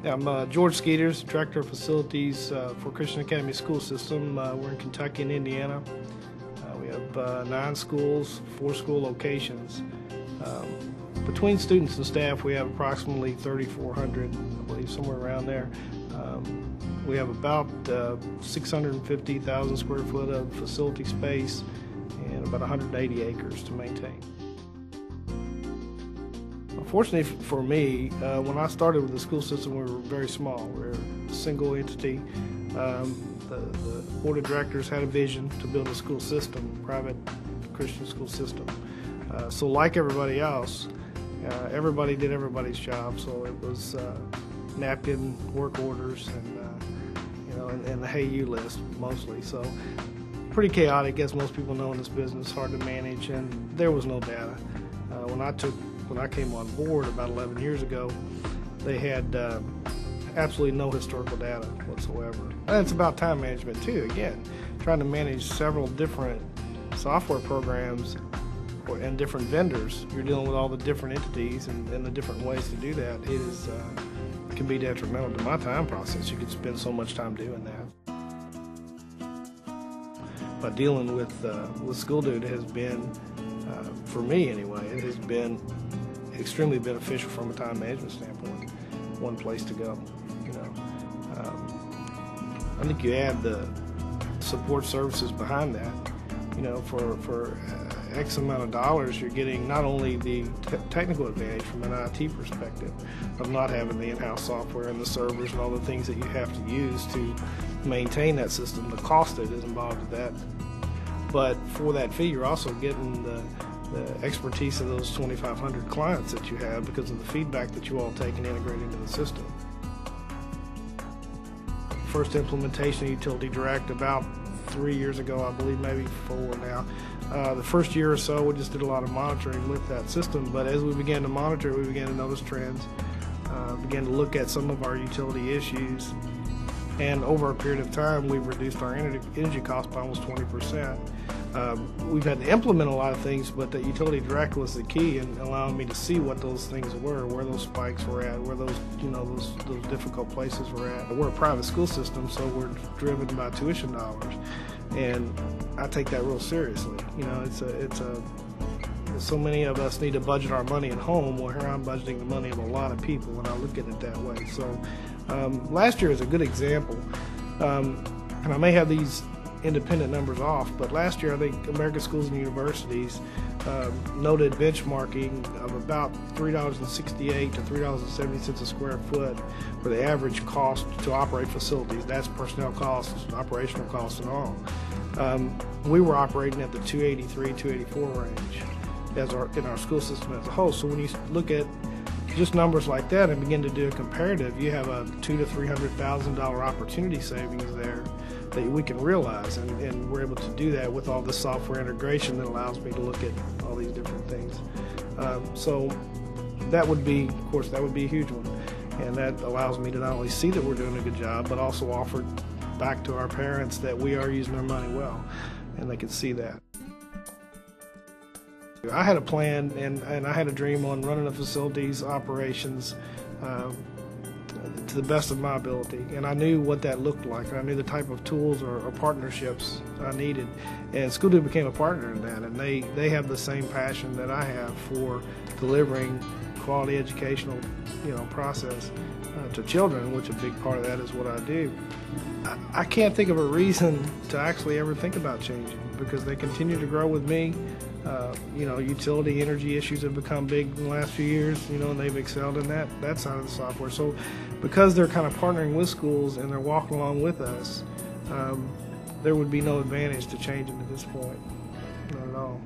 Yeah, I'm George Skeeters, Director of Facilities for Christian Academy School System. We're in Kentucky and Indiana. We have 9 schools, 4 school locations. Between students and staff, we have approximately 3,400, I believe, somewhere around there. We have about 650,000 square foot of facility space and about 180 acres to maintain. Fortunately for me, when I started with the school system, we were very small. We were a single entity. The board of directors had a vision to build a school system, private Christian school system. So like everybody else, everybody did everybody's job. So it was napkin work orders and the hey you list mostly. So pretty chaotic, as most people know in this business, hard to manage, and there was no data. When I came on board about 11 years ago, they had absolutely no historical data whatsoever. And it's about time management too. Again, trying to manage several different software programs and different vendors. You're dealing with all the different entities and the different ways to do that. It can be detrimental to my time process. You could spend so much time doing that. But dealing with SchoolDude has been, for me anyway, it has been extremely beneficial from a time management standpoint. One place to go, I think you add the support services behind that. For X amount of dollars, you're getting not only the technical advantage from an IT perspective of not having the in-house software and the servers and all the things that you have to use to maintain that system, the cost that is involved with that. But for that fee, you're also getting the expertise of those 2,500 clients that you have because of the feedback that you all take and integrate into the system. First implementation of Utility Direct about 3 years ago, I believe, maybe 4 now. The first year or so, we just did a lot of monitoring with that system, but as we began to monitor, we began to notice trends, began to look at some of our utility issues, and over a period of time, we've reduced our energy costs by almost 20%. We've had to implement a lot of things, but the Utility Direct was the key in allowing me to see what those things were, where those spikes were at, where those difficult places were at. We're a private school system, so we're driven by tuition dollars, and I take that real seriously. So many of us need to budget our money at home. Well, here I'm budgeting the money of a lot of people, and I look at it that way. So last year is a good example, and I may have these independent numbers off, but last year I think American Schools and Universities noted benchmarking of about $3.68 to $3.70 a square foot for the average cost to operate facilities. That's personnel costs, operational costs, and all. We were operating at the $283, $284 range in our school system as a whole. So when you look at just numbers like that and begin to do a comparative, you have a $200,000 to $300,000 opportunity savings there that we can realize, and we're able to do that with all the software integration that allows me to look at all these different things. So that would be, of course, that would be a huge one, and that allows me to not only see that we're doing a good job, but also offer back to our parents that we are using our money well, and they can see that. I had a plan and I had a dream on running the facilities operations to the best of my ability, and I knew what that looked like, and I knew the type of tools or partnerships I needed, and SchoolDude became a partner in that, and they have the same passion that I have for delivering quality educational process to children, which a big part of that is what I do. I can't think of a reason to actually ever think about changing, because they continue to grow with me. Utility energy issues have become big in the last few years, and they've excelled in that side of the software. So because they're kind of partnering with schools and they're walking along with us, there would be no advantage to changing at this point, not at all.